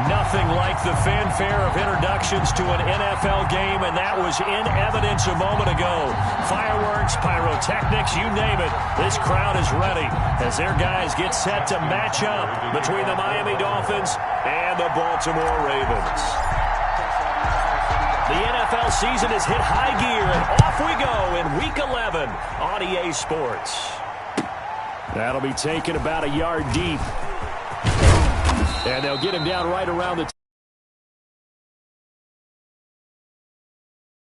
Nothing like the fanfare of introductions to an NFL game, and that was in evidence a moment ago. Fireworks, pyrotechnics, you name it. This crowd is ready as their guys get set to match up between the Miami Dolphins and the Baltimore Ravens. The NFL season has hit high gear, and off we go in Week 11 on EA Sports. That'll be taken about a yard deep. And they'll get him down right around the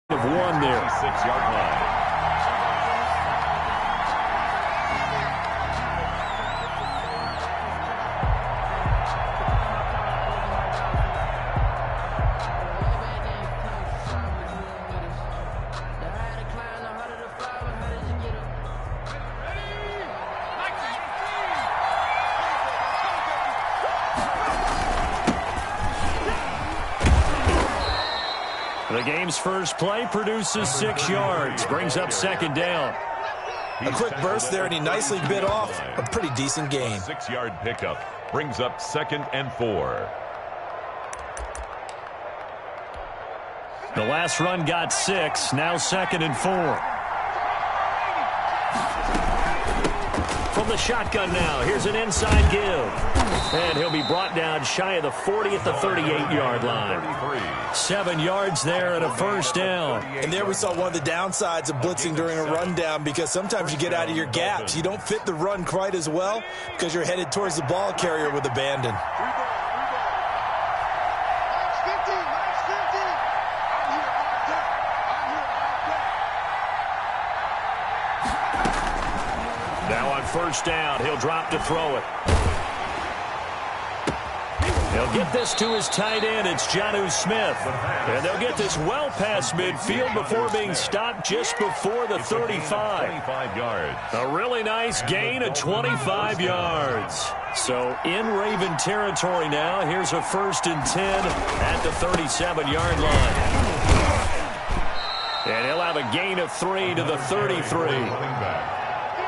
of one there. 6-yard line. The game's first play produces 6 yards, brings up second down. A quick burst there, and he nicely bit off a pretty decent gain. 6-yard pickup brings up 2nd and 4. The last run got 6, now 2nd and 4. From the shotgun now, here's an inside give. And he'll be brought down shy of the 40 at the 38-yard line. 7 yards there and a first down. And there we saw one of the downsides of blitzing during a rundown, because sometimes you get out of your gaps. You don't fit the run quite as well because you're headed towards the ball carrier with abandon. Now on first down, he'll drop to throw it. They'll get this to his tight end. It's Jonnu Smith. And they'll get this well past midfield before being stopped just before the 35. 25 yards. A really nice gain of 25 yards. So in Raven territory now. Here's a 1st and 10 at the 37-yard line. And he'll have a gain of 3 to the 33.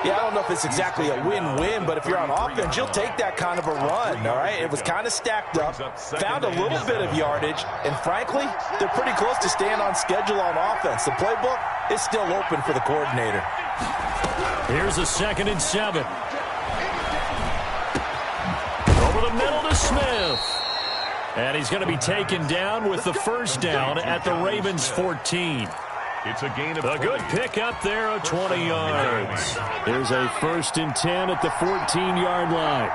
Yeah, I don't know if it's exactly a win-win, but if you're on offense, you'll take that kind of a run, all right? It was kind of stacked up, found a little bit of yardage, and frankly, they're pretty close to staying on schedule on offense. The playbook is still open for the coordinator. Here's a 2nd and 7. Over the middle to Smith. And he's going to be taken down with the first down at the Ravens' 14. It's a gain of a good pick up there of 20 yards. There's a 1st and 10 at the 14-yard line.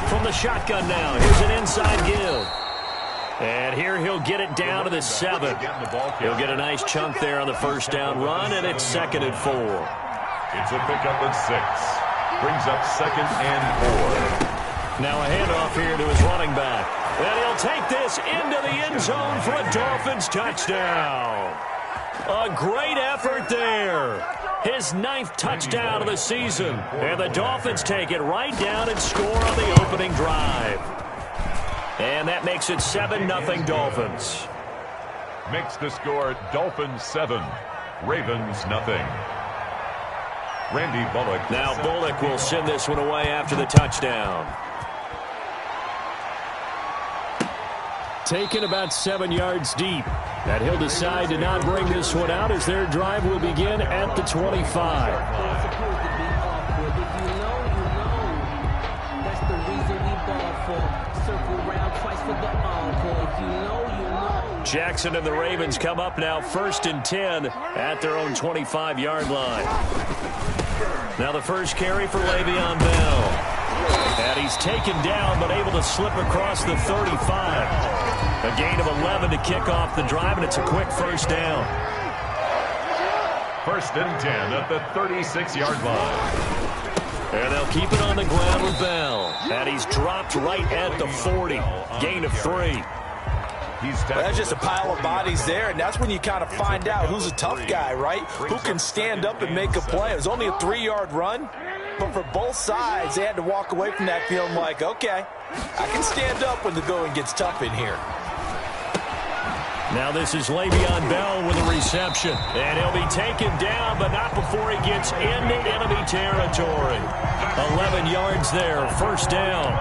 From the shotgun now, here's an inside give. And here he'll get it down to the 7. He'll get a nice chunk there on the first down run, and it's 2nd and 4. It's a pickup of 6. Brings up 2nd and 4. Now a handoff here to his running back. And he'll take this into the end zone for a Dolphins touchdown. A great effort there. His 9th touchdown of the season. And the Dolphins take it right down and score on the opening drive. And that makes it 7-0 Dolphins. Makes the score Dolphins 7, Ravens 0. Randy Bullock. Now Bullock will send this one away after the touchdown. Taken about 7 yards deep. And he'll decide to not bring this one out as their drive will begin at the 25. Jackson and the Ravens come up now 1st and 10 at their own 25-yard line. Now the first carry for Le'Veon Bell. And he's taken down but able to slip across the 35. A gain of 11 to kick off the drive, and it's a quick first down. 1st and 10 at the 36-yard line. And they'll keep it on the ground with Bell. And he's dropped right at the 40. Gain of 3. That's just a pile of bodies there, and that's when you kind of find out who's a tough guy, right? Who can stand up and make a play. It was only a 3-yard run, but for both sides, they had to walk away from that feeling like, okay, I can stand up when the going gets tough in here. Now this is Le'Veon Bell with a reception. And he'll be taken down, but not before he gets into enemy territory. 11 7 yards there, first down.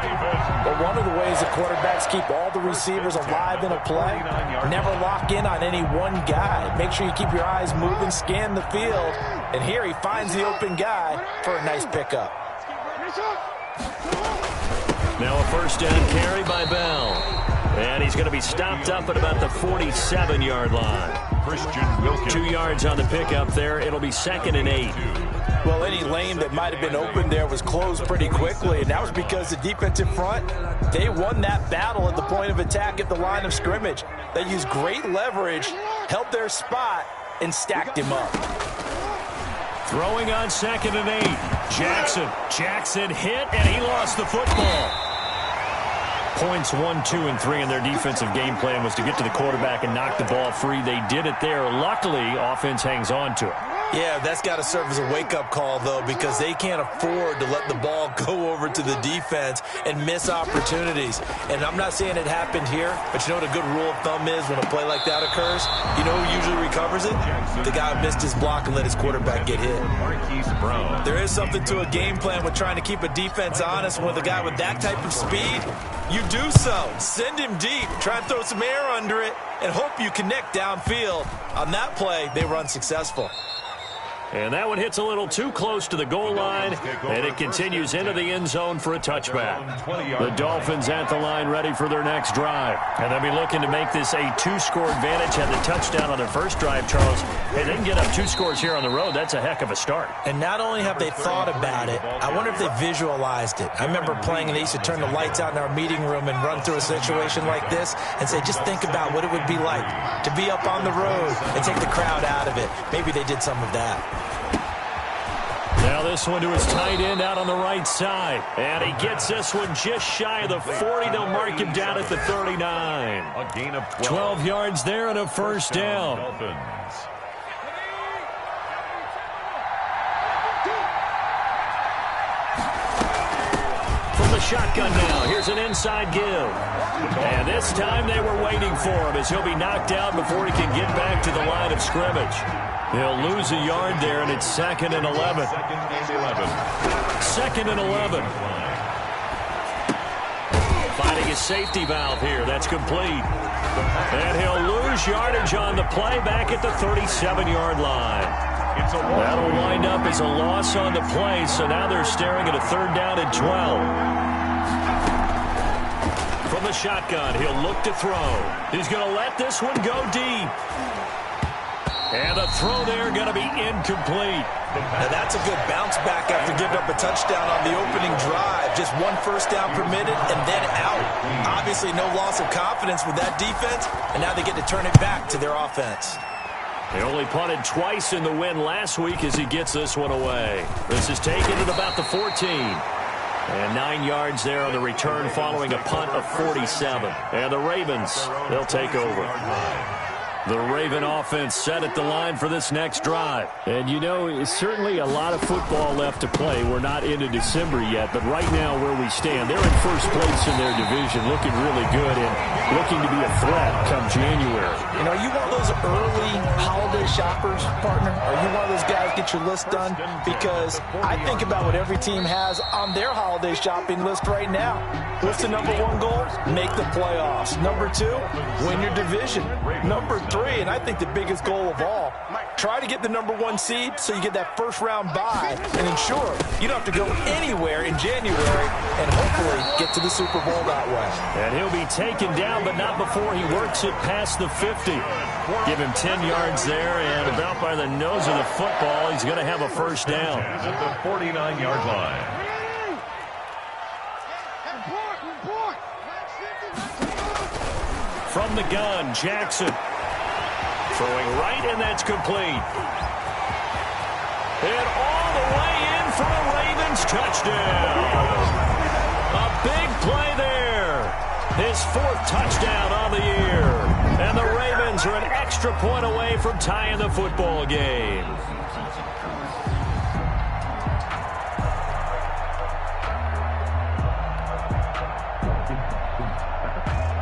But one of the ways the quarterbacks keep all the receivers alive in a play, never lock in on any one guy. Make sure you keep your eyes moving, scan the field. And here he finds the open guy for a nice pickup. Now a first down carry by Bell. And he's going to be stopped up at about the 47-yard line. Christian Wilkins. 2 yards on the pickup there. It'll be 2nd and 8. Well, any lane that might have been open there was closed pretty quickly, and that was because the defensive front, they won that battle at the point of attack at the line of scrimmage. They used great leverage, held their spot, and stacked him up. Throwing on 2nd and 8. Jackson hit, and he lost the football. Points 1, 2, and 3 in their defensive game plan was to get to the quarterback and knock the ball free. They did it there. Luckily, offense hangs on to it. Yeah, that's got to serve as a wake-up call, though, because they can't afford to let the ball go over to the defense and miss opportunities. And I'm not saying it happened here, but you know what a good rule of thumb is when a play like that occurs? You know who usually recovers it? The guy who missed his block and let his quarterback get hit. There is something to a game plan with trying to keep a defense honest. With a guy with that type of speed, you do so. Send him deep. Try and throw some air under it and hope you connect downfield. On that play, they were unsuccessful. And that one hits a little too close to the goal line, and it continues into the end zone for a touchback. The Dolphins at the line ready for their next drive. And they'll be looking to make this a 2-score advantage. Had the touchdown on their first drive, Charles. Hey, they can get up 2 scores here on the road. That's a heck of a start. And not only have they thought about it, I wonder if they visualized it. I remember playing, and they used to turn the lights out in our meeting room and run through a situation like this and say, just think about what it would be like to be up on the road and take the crowd out of it. Maybe they did some of that. Now this one to his tight end out on the right side. And he gets this one just shy of the 40. They'll mark him down at the 39. A gain of 12 yards there and a first down. Dolphins. From the shotgun now, here's an inside give. And this time they were waiting for him as he'll be knocked out before he can get back to the line of scrimmage. They'll lose a yard there, and it's 2nd and 11. 2nd and 11. Finding his safety valve here. That's complete. And he'll lose yardage on the play back at the 37-yard line. That'll wind up as a loss on the play, so now they're staring at a 3rd down and 12. From the shotgun, he'll look to throw. He's going to let this one go deep. And the throw there going to be incomplete. Now that's a good bounce back after giving up a touchdown on the opening drive. Just 1 first down permitted and then out. Obviously no loss of confidence with that defense, and now they get to turn it back to their offense. They only punted twice in the win last week as he gets this one away. This is taken at about the 14. And 9 yards there on the return following a punt of 47. And the Ravens, they'll take over. The Raven offense set at the line for this next drive. And, you know, it's certainly a lot of football left to play. We're not into December yet, but right now where we stand, they're in first place in their division, looking really good and looking to be a threat come January. You know, are you one of those early holiday shoppers, partner? Are you one of those guys get your list done? Because I think about what every team has on their holiday shopping list right now. What's the number 1 goal? Make the playoffs. Number 2, win your division. Number 3, and I think the biggest goal of all, try to get the number 1 seed so you get that first round bye and ensure you don't have to go anywhere in January and hopefully get to the Super Bowl that way. And he'll be taken down, but not before he works it past the 50. Give him 10 yards there, and about by the nose of the football, he's going to have a first down. At the 49-yard line. From the gun, Jackson. Throwing right, and that's complete. And all the way in for a Ravens touchdown. A big play there. His 4th touchdown on the year. And the Ravens are an extra point away from tying the football game.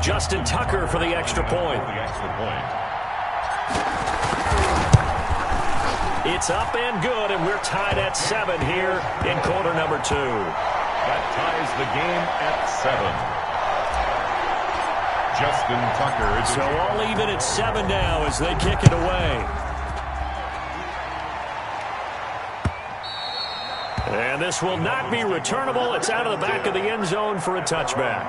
Justin Tucker for the extra point. It's up and good, and we're tied at 7 here in quarter number 2. That ties the game at 7. Justin Tucker. So all even at 7 now as they kick it away. And this will not be returnable. It's out of the back of the end zone for a touchback.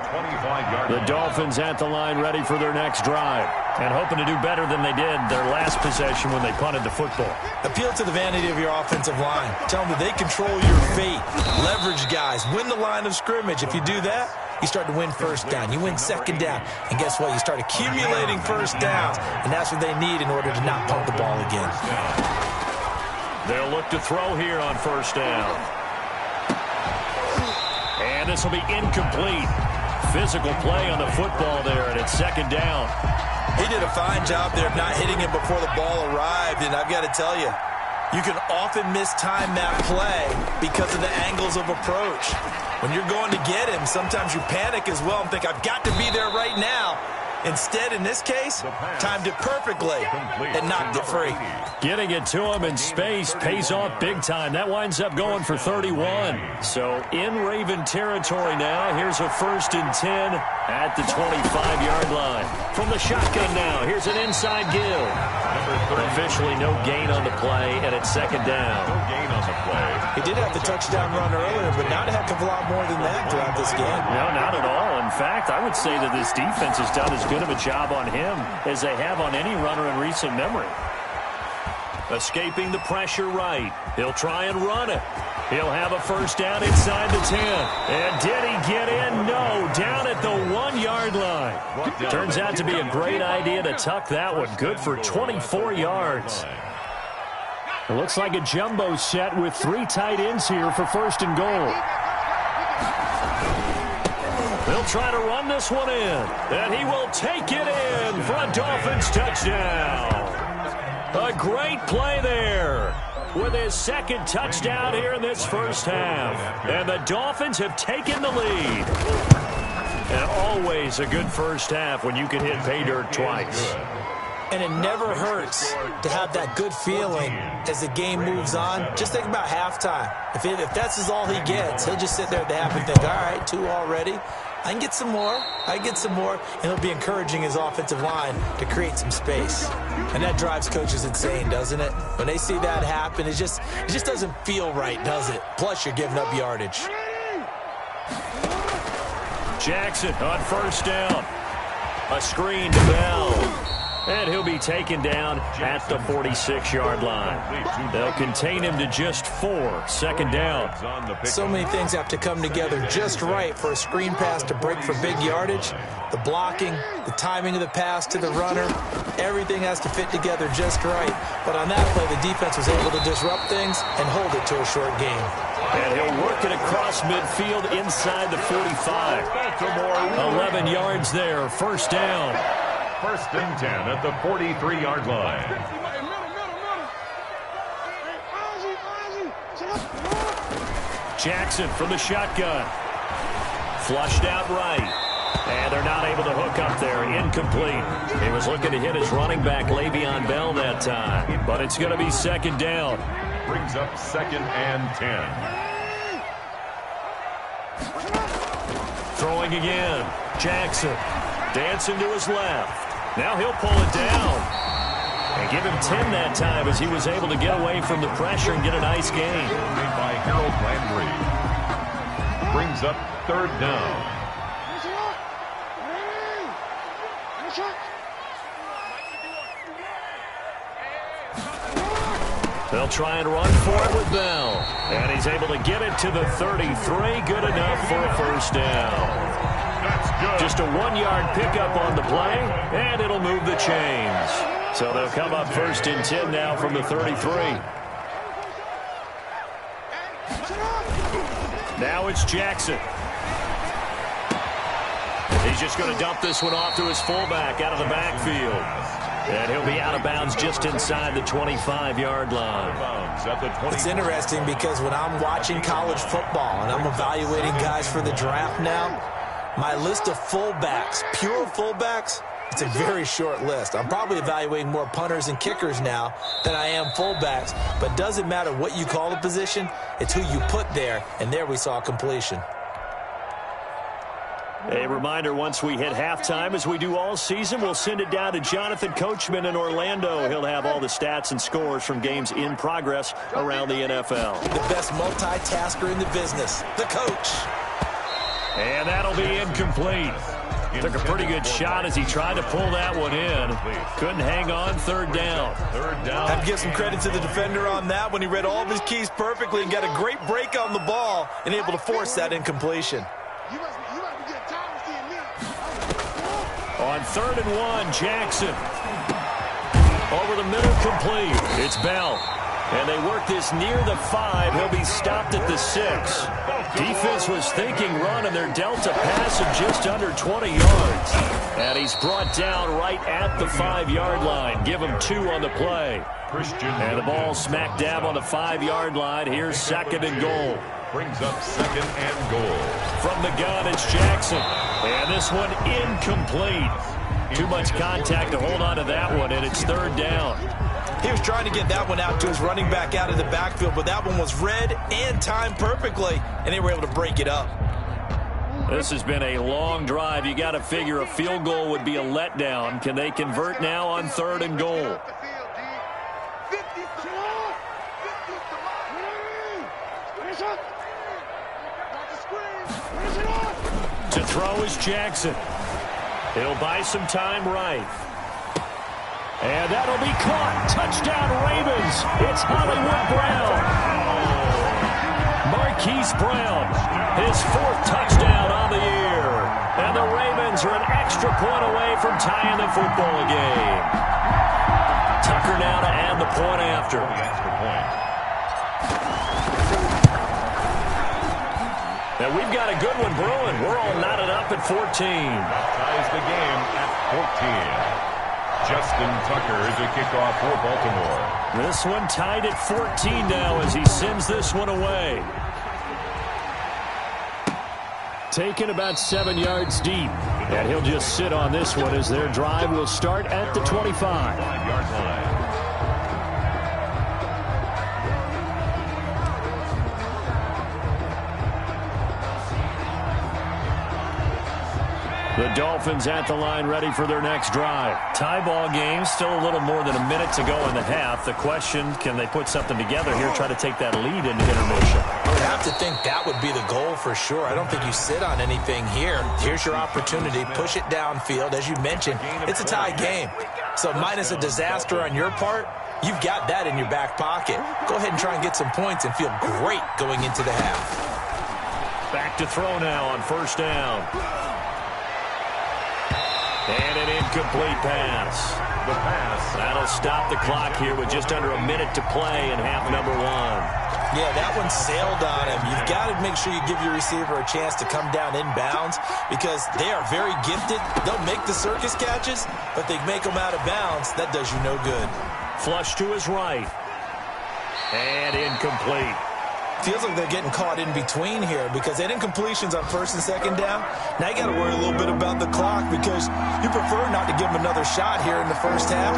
The Dolphins at the line ready for their next drive and hoping to do better than they did their last possession when they punted the football. Appeal to the vanity of your offensive line. Tell them that they control your fate. Leverage guys. Win the line of scrimmage. If you do that, you start to win first down. You win second down. And guess what? You start accumulating first downs. And that's what they need in order to not punt the ball again. They'll look to throw here on first down. And this will be incomplete. Physical play on the football there, and it's second down. He did a fine job there of not hitting it before the ball arrived, and I've got to tell you, you can often mistime that play because of the angles of approach. When you're going to get him, sometimes you panic as well and think, I've got to be there right now. Instead, in this case, timed it perfectly and knocked it free. Getting it to him in space pays off big time. That winds up going for 31. So in Raven territory now. Here's a 1st and 10 at the 25-yard line. From the shotgun now, here's an inside give. Officially no gain on the play, and it's second down. No gain on the play. He did have the touchdown run earlier, but not a heck of a lot more than that throughout this game. No, not at all. In fact, I would say that this defense has done as good of a job on him as they have on any runner in recent memory. Escaping the pressure right. He'll try and run it. He'll have a first down inside the 10. And did he get in? No. Down at the 1-yard line. Turns out to be a great idea to tuck that one. Good for 24 yards. It looks like a jumbo set with 3 tight ends here for 1st and goal. They'll try to run this one in. And he will take it in for a Dolphins touchdown. A great play there with his 2nd touchdown here in this first half. And the Dolphins have taken the lead. And always a good first half when you can hit pay dirt twice. And it never hurts to have that good feeling as the game moves on. Just think about halftime. If that's all he gets, he'll just sit there at the half and think, all right, 2 already. I can get some more. And he'll be encouraging his offensive line to create some space. And that drives coaches insane, doesn't it? When they see that happen, it just doesn't feel right, does it? Plus, you're giving up yardage. Jackson on first down. A screen to Bell. And he'll be taken down at the 46-yard line. They'll contain him to just 4. Second down. So many things have to come together just right for a screen pass to break for big yardage. The blocking, the timing of the pass to the runner, everything has to fit together just right. But on that play, the defense was able to disrupt things and hold it to a short game. And he'll work it across midfield inside the 45. 11 yards there, first down. 1st and 10 at the 43-yard line. Jackson from the shotgun. Flushed out right. And they're not able to hook up there. Incomplete. He was looking to hit his running back, Le'Veon Bell, that time. But it's going to be second down. Brings up 2nd and 10. Throwing again. Jackson dancing to his left. Now he'll pull it down. And give him 10 that time as he was able to get away from the pressure and get a nice gain. Made by Harold Landry. Brings up 3rd down. They'll try and run for it with Bell. And he's able to get it to the 33. Good enough for a first down. Just a 1-yard pickup on the play, and it'll move the chains. So they'll come up 1st and 10 now from the 33. Now it's Jackson. He's just going to dump this one off to his fullback out of the backfield. And he'll be out of bounds just inside the 25-yard line. It's interesting because when I'm watching college football and I'm evaluating guys for the draft now, my list of fullbacks, pure fullbacks, it's a very short list. I'm probably evaluating more punters and kickers now than I am fullbacks. But it doesn't matter what you call the position, it's who you put there, and there we saw completion. A reminder, once we hit halftime, as we do all season, we'll send it down to Jonathan Coachman in Orlando. He'll have all the stats and scores from games in progress around the NFL. The best multitasker in the business, the coach. And that'll be incomplete. Took a pretty good shot as he tried to pull that one in. Couldn't hang on. Third down. Have to give some credit to the defender on that when he read all of his keys perfectly and got a great break on the ball and able to force that incompletion. On 3rd and 1, Jackson. Over the middle, complete. It's Bell. And they work this near the 5. He'll be stopped at the 6. Defense was thinking run, and they're dealt a pass of just under 20 yards. And he's brought down right at the 5-yard line. Give him 2 on the play. And the ball smack dab on the 5-yard line. Here's 2nd and goal. Brings up 2nd and goal. From the gun, it's Jackson. And this one incomplete. Too much contact to hold on to that one, and it's 3rd down. He was trying to get that one out to his running back out of the backfield, but that one was read and timed perfectly, and they were able to break it up. This has been a long drive. You got to figure a field goal would be a letdown. Can they convert now on 3rd and goal? To throw is Jackson. He'll buy some time right. And that'll be caught. Touchdown, Ravens. It's Hollywood Brown. Marquise Brown, his 4th touchdown on the year. And the Ravens are an extra point away from tying the football game. Tucker now to add the point after. And we've got a good one brewing. We're all knotted up at 14. That ties the game at 14. Justin Tucker is a kickoff for Baltimore. This one tied at 14 now as he sends this one away. Taken about 7 yards deep. And he'll just sit on this one as their drive will start at the 25. 5-yard line. The Dolphins at the line ready for their next drive. Tie ball game, still a little more than a minute to go in the half. The question, can they put something together here, try to take that lead into intermission? I would have to think that would be the goal for sure. I don't think you sit on anything here. Here's your opportunity. Push it downfield. As you mentioned, it's a tie game. So minus a disaster on your part, you've got that in your back pocket. Go ahead and try and get some points and feel great going into the half. Back to throw now on 1st down. And an incomplete pass. The pass. That'll stop the clock here with just under a minute to play in half number 1. Yeah, that one sailed on him. You've got to make sure you give your receiver a chance to come down inbounds because they are very gifted. They'll make the circus catches, but they make them out of bounds. That does you no good. Flush to his right. And incomplete. Feels like they're getting caught in between here because they had incompletions on 1st and 2nd down. Now you got to worry a little bit about the clock because you prefer not to give them another shot here in the 1st half.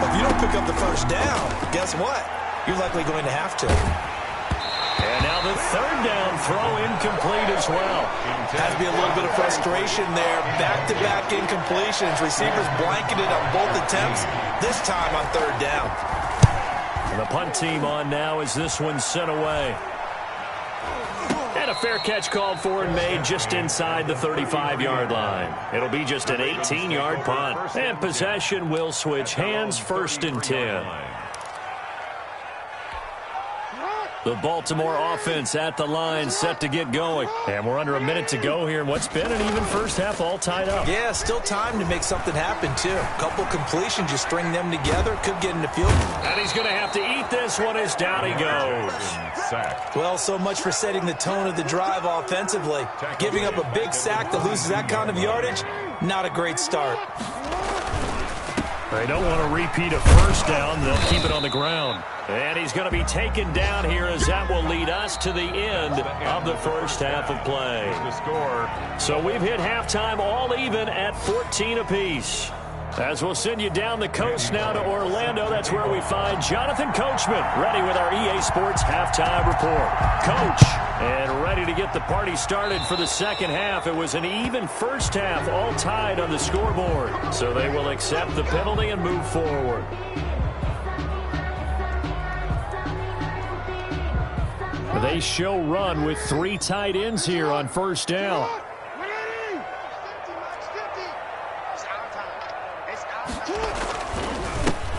If you don't pick up the 1st down, guess what? You're likely going to have to. And now the 3rd down throw incomplete as well. Has to be a little bit of frustration there. Back-to-back incompletions. Receivers blanketed on both attempts, this time on 3rd down. And the punt team on now as this one's sent away. And a fair catch called for and made just inside the 35-yard line. It'll be just an 18-yard punt. And possession will switch hands, 1st and 10. The Baltimore offense at the line set to get going. And we're under a minute to go here in what's been an even 1st half all tied up. Yeah, still time to make something happen, too. A couple completions, you string them together, could get in the field. And he's going to have to eat this one as down he goes. Well, so much for setting the tone of the drive offensively. Giving up a big sack that loses that kind of yardage, not a great start. They don't want to repeat a 1st down. They'll keep it on the ground. And he's going to be taken down here as that will lead us to the end of the 1st half of play. So we've hit halftime all even at 14 apiece. As we'll send you down the coast now to Orlando, that's where we find Jonathan Coachman ready with our EA Sports Halftime Report. Coach. And ready to get the party started for the second half. It was an even first half, all tied on the scoreboard. So they will accept the penalty and move forward. They show run with 3 tight ends here on first down.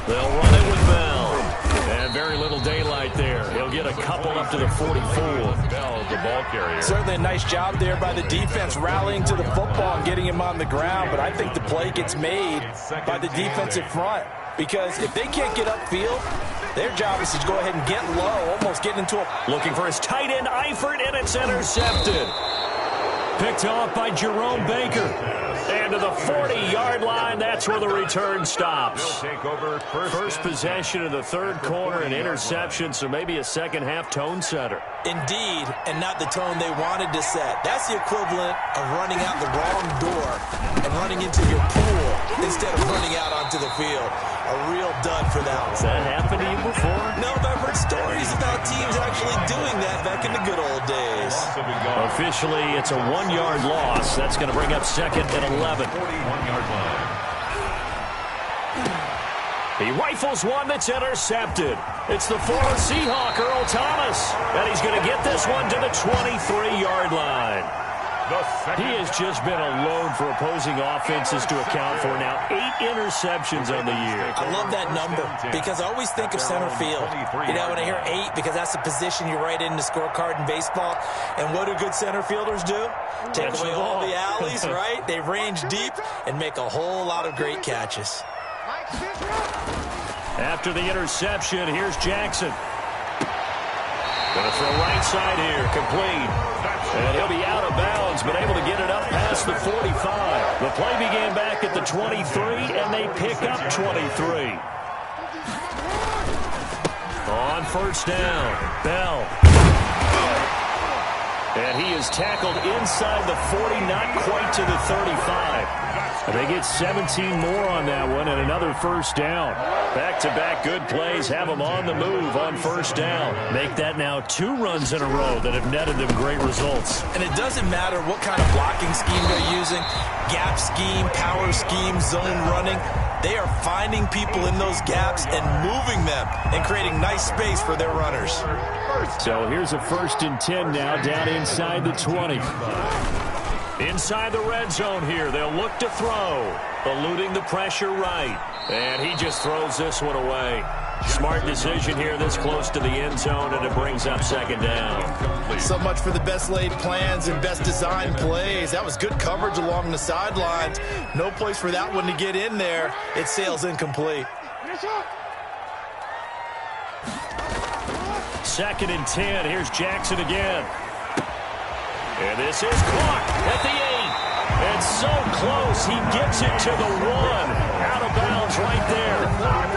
They'll run it with Bell. And very little daylight there. He'll get a couple up to the 44. Bell, the ball carrier. Certainly a nice job there by the defense rallying to the football and getting him on the ground. But I think the play gets made by the defensive front. Because if they can't get upfield, their job is to go ahead and get low, almost get into a... Looking for his tight end, Eifert, and it's intercepted. Picked off by Jerome Baker. And to the 40-yard line, that's where the return stops. Take over First possession of the third quarter, an interception, so maybe a second-half tone setter. Indeed, and not the tone they wanted to set. That's the equivalent of running out the wrong door and running into your pool instead of running out onto the field. A real dud for that one. Has that happened to you before? No, but I've heard stories about teams actually doing that back in the good old days. Officially, it's a 1-yard loss. That's going to bring up second and 11. 41-yard line. He rifles one that's intercepted. It's the former Seahawk, Earl Thomas. And he's going to get this one to the 23-yard line. He has just been alone for opposing offenses to account for now 8 interceptions on the year. I love that number because I always think of center field. You know, when I hear 8, because that's the position you write in the scorecard in baseball. And what do good center fielders do? Take away all the alleys, right? They range deep and make a whole lot of great catches. After the interception, here's Jackson. Going to throw right side here, complete. And he'll be out of bounds, but able to get it up past the 45. The play began back at the 23, and they pick up 23. On first down, Bell. And he is tackled inside the 40, not quite to the 35. They get 17 more on that one and another first down. Back-to-back good plays have them on the move on first down. Make that now 2 runs in a row that have netted them great results. And it doesn't matter what kind of blocking scheme they're using, gap scheme, power scheme, zone running. They are finding people in those gaps and moving them and creating nice space for their runners. So here's a 1st and 10 now down inside the 20. Inside the red zone here, they'll look to throw, eluding the pressure right. And he just throws this one away. Smart decision here this close to the end zone, and it brings up second down. So much for the best laid plans and best designed plays. That was good coverage along the sidelines. No place for that one to get in there. It sails incomplete. 2nd and 10, here's Jackson again. And this is caught at the 8. And so close, he gets it to the 1. Out of bounds right there.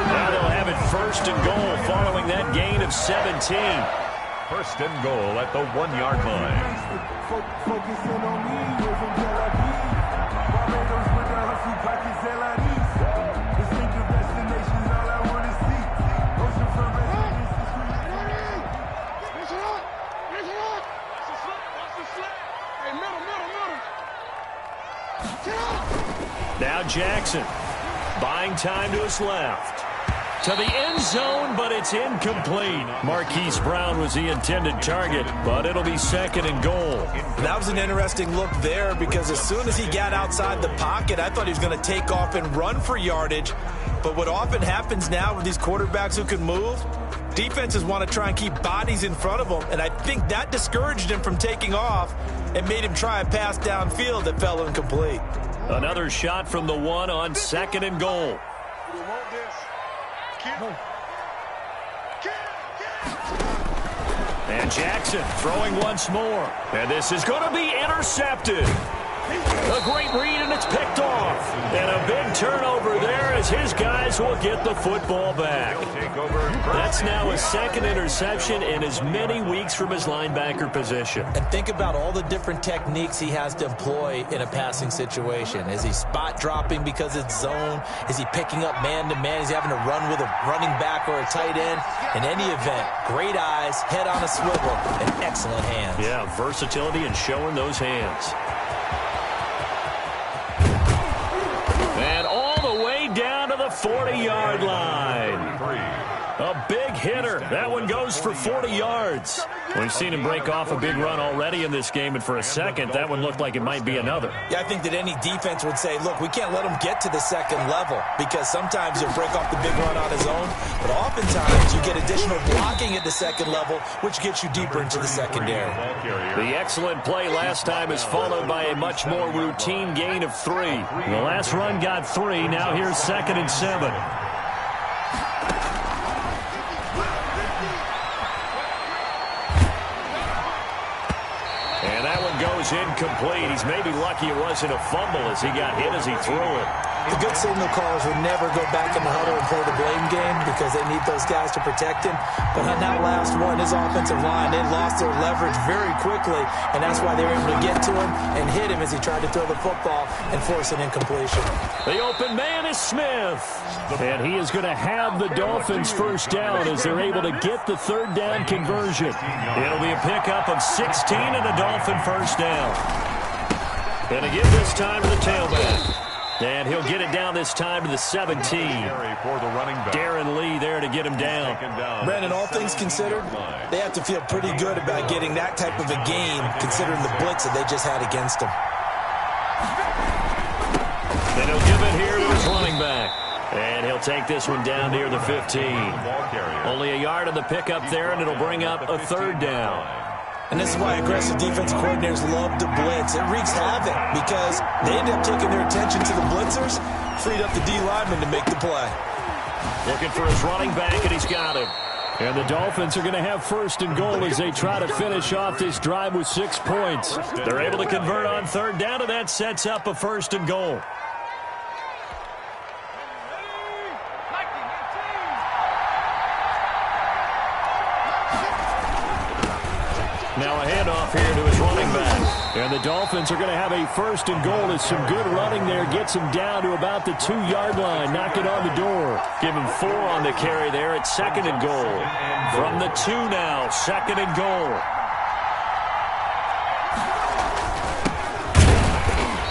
Now they'll have it 1st and goal following that gain of 17. 1st and goal at the 1-yard line. Now Jackson, buying time to his left. To the end zone, but it's incomplete. Marquise Brown was the intended target, but it'll be 2nd and goal. That was an interesting look there because as soon as he got outside the pocket, I thought he was going to take off and run for yardage. But what often happens now with these quarterbacks who can move, defenses want to try and keep bodies in front of them, and I think that discouraged him from taking off and made him try a pass downfield that fell incomplete. Another shot from the 1 on 2nd and goal. And Jackson throwing once more. And this is going to be intercepted. A great read, and it's picked off. And a big turnover there as his guys will get the football back. That's now his second interception in as many weeks from his linebacker position. And think about all the different techniques he has to employ in a passing situation. Is he spot dropping because it's zone? Is he picking up man-to-man? Is he having to run with a running back or a tight end? In any event, great eyes, head on a swivel, and excellent hands. Yeah, versatility and showing those hands. And all the way down to the 40-yard line. A big hitter. That one goes for 40 yards. We've seen him break off a big run already in this game, and for a second, that one looked like it might be another. Yeah, I think that any defense would say, look, we can't let him get to the second level, because sometimes he'll break off the big run on his own, but oftentimes you get additional blocking at the second level, which gets you deeper into the secondary. The excellent play last time is followed by a much more routine gain of 3. The last run got 3. Now here's 2nd and 7. Goes incomplete. He's maybe lucky it wasn't a fumble as he got hit as he threw it. The good signal callers would never go back in the huddle and play the blame game because they need those guys to protect him. But on that last one, his offensive line, they lost their leverage very quickly, and that's why they were able to get to him and hit him as he tried to throw the football and force an incompletion. The open man is Smith, and he is going to have the Dolphins first down as they're able to get the third down conversion. It'll be a pickup of 16 and a Dolphin first down. And to give this time to the tailback. And he'll get it down this time to the 17. Darren Lee there to get him down. Brandon, all things considered, they have to feel pretty good about getting that type of a game considering the blitz that they just had against them. Then he'll give it here to his running back. And he'll take this one down near the 15. Only a yard on the pickup there, and it'll bring up a third down. And this is why aggressive defensive coordinators love to blitz. It wreaks havoc because they end up taking their attention to the blitzers, freed up the D lineman to make the play. Looking for his running back, and he's got him. And the Dolphins are going to have first and goal as they try to finish off this drive with 6 points. They're able to convert on third down, and that sets up a first and goal. Now a handoff here to his running back. And the Dolphins are going to have a first and goal as some good running there gets him down to about the 2-yard line. Knock it on the door. Give him 4 on the carry there at 2nd and goal. From the 2 now, 2nd and goal.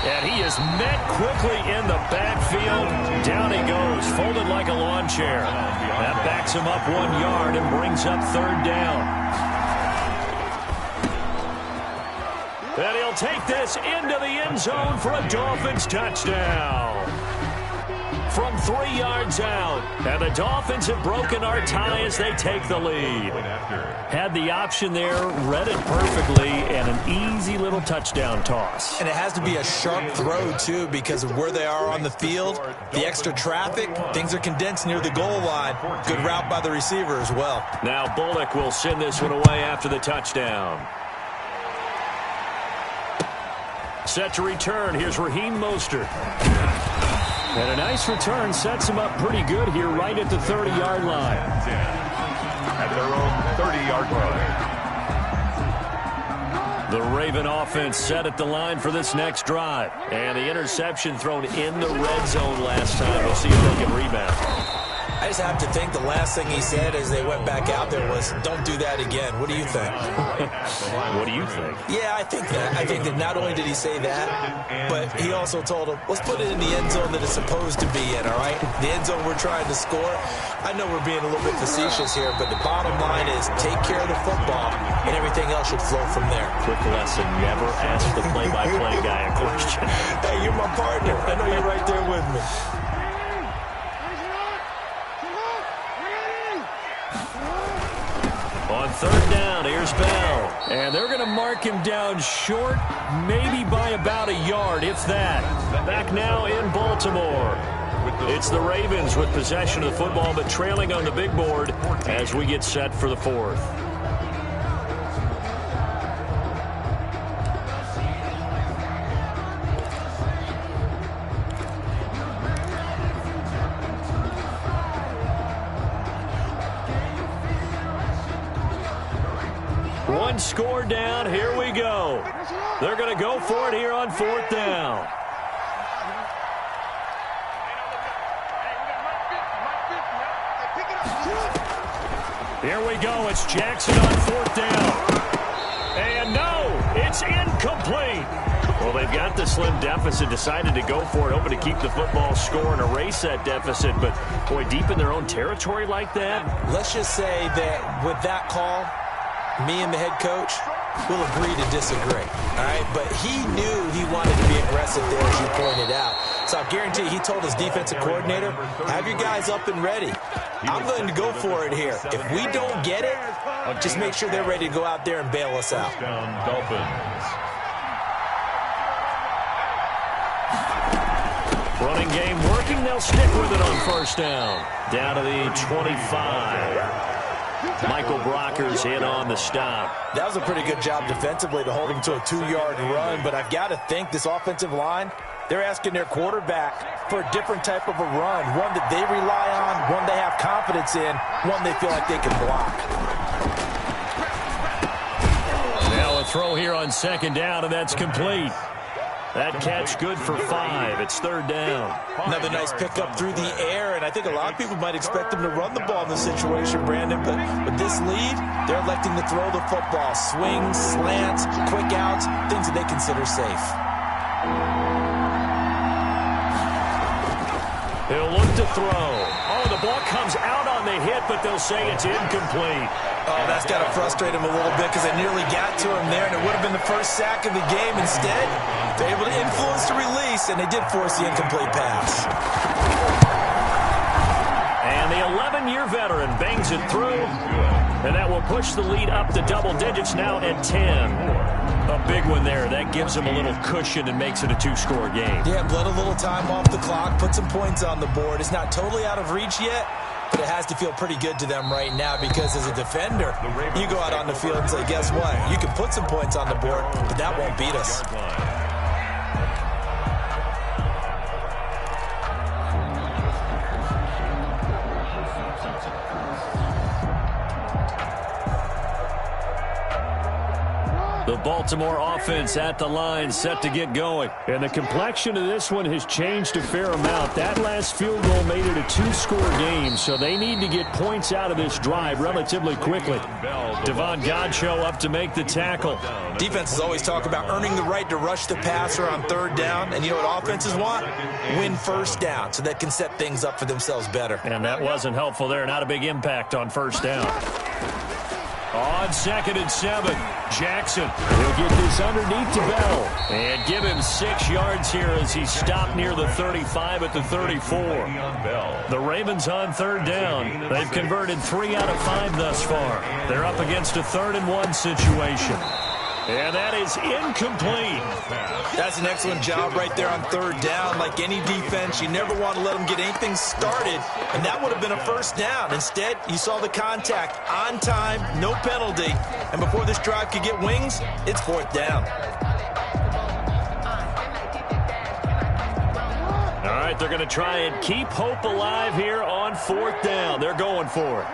And he is met quickly in the backfield. Down he goes, folded like a lawn chair. That backs him up 1 yard and brings up third down. And he'll take this into the end zone for a Dolphins touchdown. From 3 yards out. And the Dolphins have broken our tie as they take the lead. Had the option there, read it perfectly, and an easy little touchdown toss. And it has to be a sharp throw, too, because of where they are on the field. The extra traffic, things are condensed near the goal line. Good route by the receiver as well. Now Bullock will send this one away after the touchdown. Set to return. Here's Raheem Mostert. And a nice return sets him up pretty good here right at the 30-yard line. At their own 30-yard line. The Raven offense set at the line for this next drive. And the interception thrown in the red zone last time. We'll see if they can rebound. I just have to think the last thing he said as they went back out there was, don't do that again. What do you think? What do you think? Yeah, I think that. I think that not only did he say that, but he also told him, let's put it in the end zone that it's supposed to be in, all right? The end zone we're trying to score. I know we're being a little bit facetious here, but the bottom line is take care of the football, and everything else should flow from there. Quick lesson, never ask the play-by-play guy a question. Hey, you're my partner. I know you're right there with me. On third down, here's Bell. And they're going to mark him down short, maybe by about a yard, if that. Back now in Baltimore. It's the Ravens with possession of the football, but trailing on the big board as we get set for the fourth. One score down. Here we go. They're going to go for it here on 4th down. Here we go. It's Jackson on 4th down. And no, it's incomplete. Well, they've got the slim deficit, decided to go for it, hoping to keep the football score and erase that deficit. But, boy, deep in their own territory like that. Let's just say that with that call, me and the head coach will agree to disagree. All right, but he knew he wanted to be aggressive there, as you pointed out. So I guarantee you, he told his defensive coordinator, have your guys up and ready. I'm going to go for it here. If we don't get it, just make sure they're ready to go out there and bail us out. Dolphins. Running game working. They'll stick with it on 1st down. Down to the 25. Michael Brockers in on the stop. That was a pretty good job defensively to hold him to a 2-yard run, but I've got to think this offensive line, they're asking their quarterback for a different type of a run, one that they rely on, one they have confidence in, one they feel like they can block. Now a throw here on 2nd down, and that's complete. That catch good for 5. It's 3rd down. Another nice pickup through the air, and I think a lot of people might expect them to run the ball in this situation, Brandon, but with this lead, they're electing to throw the football. Swings, slants, quick outs, things that they consider safe. He'll look to throw. Oh, the ball comes out on the hit, but they'll say it's incomplete. Oh, that's got to frustrate him a little bit because they nearly got to him there, and it would have been the first sack of the game. Instead, they're able to influence the release, and they did force the incomplete pass. And the 11-year veteran bangs it through, and that will push the lead up to double digits now at 10. A big one there. That gives them a little cushion and makes it a 2-score game. Yeah, bled a little time off the clock, put some points on the board. It's not totally out of reach yet, but it has to feel pretty good to them right now because as a defender, you go out on the field and say, guess what? You can put some points on the board, but that won't beat us. The Baltimore offense at the line, set to get going. And the complexion of this one has changed a fair amount. That last field goal made it a 2-score game, so they need to get points out of this drive relatively quickly. Devon Godchaux up to make the tackle. Defenses always talk about earning the right to rush the passer on 3rd down, and you know what offenses want? Win 1st down, so they can set things up for themselves better. And that wasn't helpful there. Not a big impact on 1st down. On 2nd and 7, Jackson will get this underneath to Bell and give him 6 yards here as he stopped near the 35 at the 34. The Ravens on 3rd down. They've converted 3 out of 5 thus far. They're up against a 3rd and 1 situation. And that is incomplete. That's an excellent job right there on 3rd down. Like any defense, you never want to let them get anything started, and that would have been a 1st down. Instead, you saw the contact on time, no penalty, and before this drive could get wings, it's 4th down. All right, they're going to try and keep hope alive here on 4th down. They're going for it.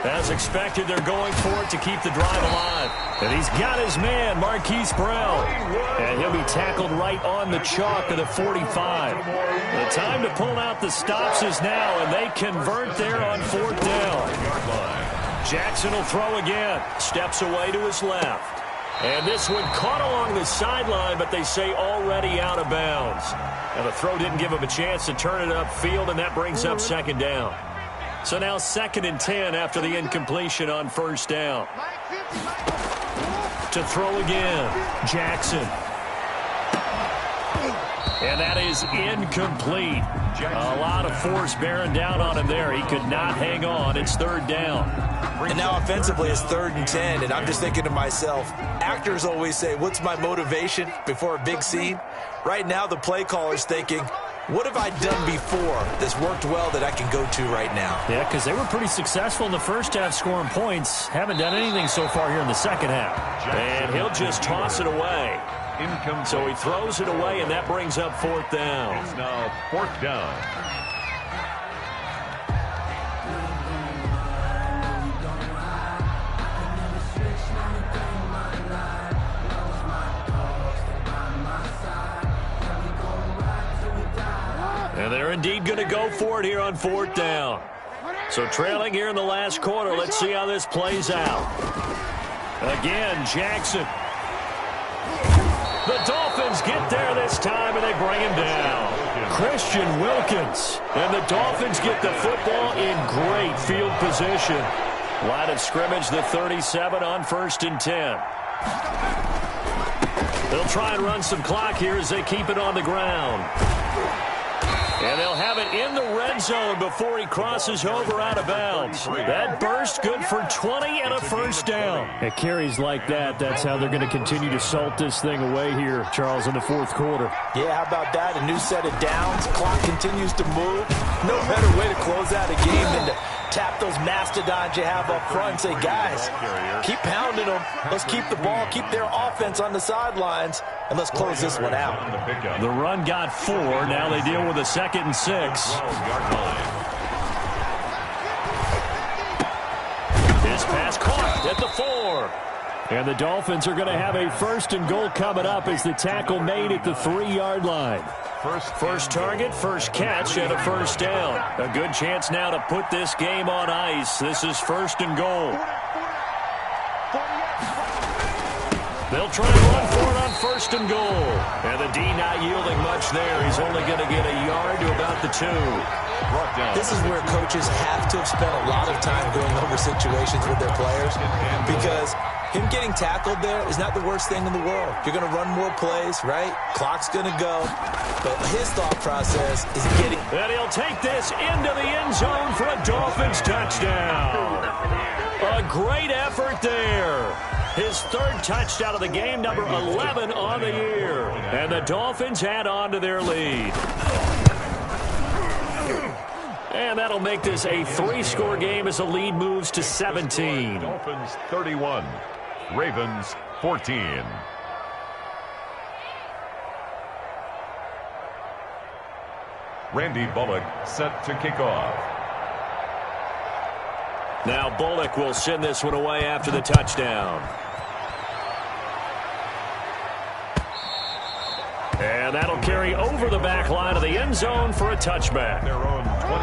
As expected, they're going for it to keep the drive alive. And he's got his man, Marquise Brown. And he'll be tackled right on the chalk of the 45. The time to pull out the stops is now, and they convert there on 4th down. Jackson will throw again. Steps away to his left. And this one caught along the sideline, but they say already out of bounds. And the throw didn't give him a chance to turn it upfield, and that brings up 2nd down. So now 2nd and 10 after the incompletion on 1st down. To throw again, Jackson. And that is incomplete. A lot of force bearing down on him there. He could not hang on. It's 3rd down. And now offensively it's 3rd and 10, and I'm just thinking to myself, actors always say, what's my motivation before a big scene? Right now the play caller's thinking, what have I done before that's worked well that I can go to right now? Yeah, because they were pretty successful in the first half scoring points. Haven't done anything so far here in the second half. And he'll just toss it away. So he throws it away, and that brings up 4th down. It's now 4th down. And they're indeed going to go for it here on 4th down. So trailing here in the last quarter. Let's see how this plays out. Again, Jackson. The Dolphins get there this time, and they bring him down. Christian Wilkins. And the Dolphins get the football in great field position. Line of scrimmage, the 37 on 1st and 10. They'll try and run some clock here as they keep it on the ground. And they'll have it in the red zone before he crosses over out of bounds. That burst good for 20 and a 1st down. At carries like that, that's how they're going to continue to salt this thing away here, Charles, in the 4th quarter. Yeah, how about that? A new set of downs. Clock continues to move. No better way to close out a game than to tap those mastodons you have up front and say, guys, keep pounding them. Let's keep the ball, keep their offense on the sidelines, and let's close this one out. The run got 4. Now they deal with a 2nd and 6. His pass caught at the 4. And the Dolphins are going to have a 1st and goal coming up as the tackle made at the 3-yard line. First target, first catch, and a 1st down. A good chance now to put this game on ice. This is 1st and goal. They'll try and run for it on 1st and goal. And the D not yielding much there. He's only going to get a yard to about the 2. This is where coaches have to have spent a lot of time going over situations with their players, because him getting tackled there is not the worst thing in the world. You're going to run more plays, right? Clock's going to go. But his thought process is getting... And he'll take this into the end zone for a Dolphins touchdown. A great effort there. His 3rd touchdown of the game, number 11 on the year. And the Dolphins add on to their lead. And that'll make this a 3-score game as the lead moves to 17. Dolphins 31, Ravens 14. Randy Bullock set to kick off. Now Bullock will send this one away after the touchdown. And that'll carry over the back line of the end zone for a touchback.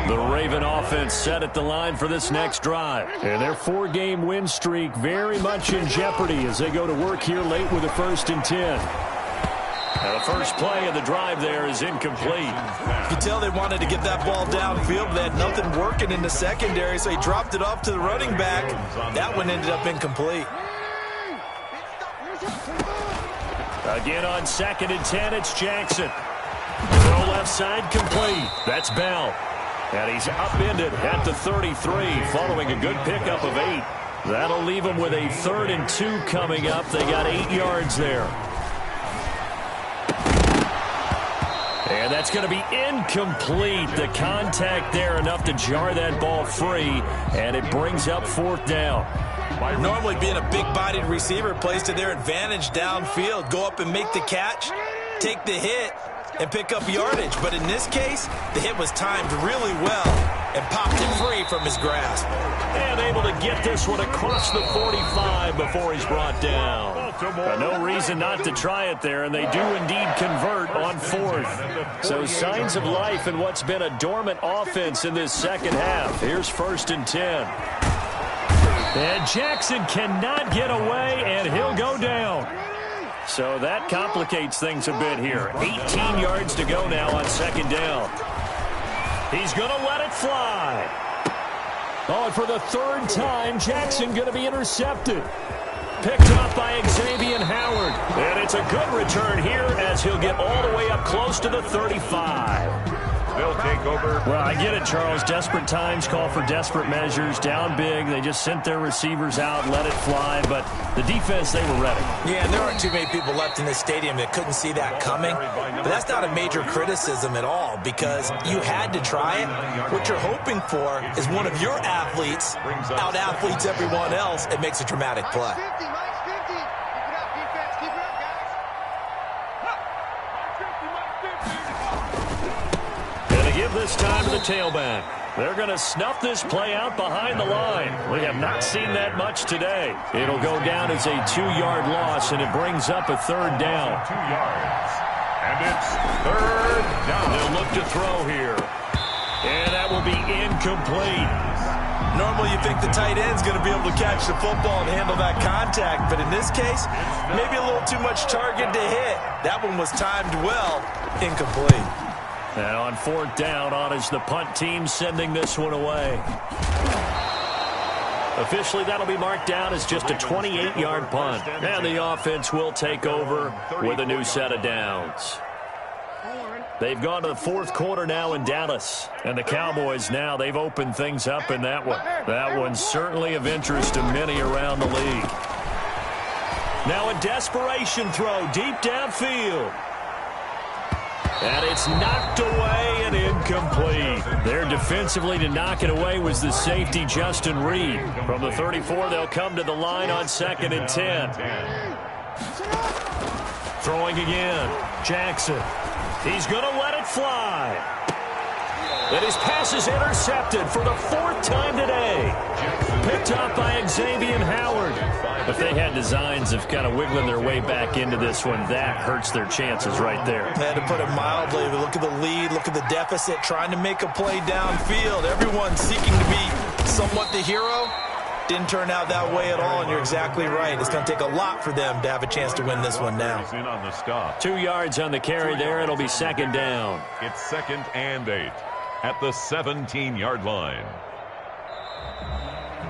The Raven offense set at the line for this next drive. And their 4-game win streak very much in jeopardy as they go to work here late with a 1st and 10. And the first play of the drive there is incomplete. You can tell they wanted to get that ball downfield, but they had nothing working in the secondary, so he dropped it off to the running back. That one ended up incomplete. Again on 2nd and 10, it's Jackson. Throw left side complete. That's Bell. And he's upended at the 33 following a good pickup of 8. That'll leave him with a 3rd and 2 coming up. They got 8 yards there. And that's going to be incomplete. The contact there enough to jar that ball free, and it brings up 4th down. Normally being a big-bodied receiver plays to their advantage downfield. Go up and make the catch, take the hit, and pick up yardage. But in this case, the hit was timed really well and popped it free from his grasp. And able to get this one across the 45 before he's brought down. No reason not to try it there, and they do indeed convert on 4th. So signs of life in what's been a dormant offense in this second half. Here's 1st and 10. And Jackson cannot get away, and he'll go down. So that complicates things a bit here. 18 yards to go now on 2nd down. He's going to let it fly. Oh, and for the 3rd time, Jackson going to be intercepted. Picked up by Xavier Howard. And it's a good return here as he'll get all the way up close to the 35. They'll take over. Well, I get it, Charles. Desperate times call for desperate measures. Down big. They just sent their receivers out, let it fly. But the defense, they were ready. Yeah, and there aren't too many people left in this stadium that couldn't see that coming. But that's not a major criticism at all because you had to try it. What you're hoping for is one of your athletes out-athletes everyone else and makes a dramatic play. Give this time to the tailback. They're going to snuff this play out behind the line. We have not seen that much today. It'll go down as a 2-yard loss, and it brings up a 3rd down. 2 yards. And it's third down. They'll look to throw here. And that will be incomplete. Normally you think the tight end's going to be able to catch the football and handle that contact, but in this case, maybe a little too much target to hit. That one was timed well. Incomplete. And on fourth down, on is the punt team sending this one away. Officially, that'll be marked down as just a 28-yard punt. And the offense will take over with a new set of downs. They've gone to the fourth quarter now in Dallas. And the Cowboys now, they've opened things up in that one. That one's certainly of interest to many around the league. Now a desperation throw deep downfield. And it's knocked away and incomplete. There defensively to knock it away was the safety, Justin Reed. From the 34, they'll come to the line on 2nd and 10. Throwing again. Jackson. He's going to let it fly. And his pass is intercepted for the 4th time today. Picked up by Xavier Howard. If they had designs of kind of wiggling their way back into this one, that hurts their chances right there. They had to put it mildly. Look at the lead, look at the deficit, trying to make a play downfield. Everyone seeking to be somewhat the hero. Didn't turn out that way at all, and you're exactly right. It's going to take a lot for them to have a chance to win this one now. 2 yards on the carry there. It'll be 2nd down. It's 2nd and 8 at the 17-yard line.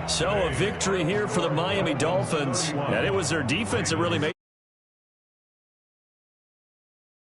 So a victory here for the Miami Dolphins, and it was their defense that really made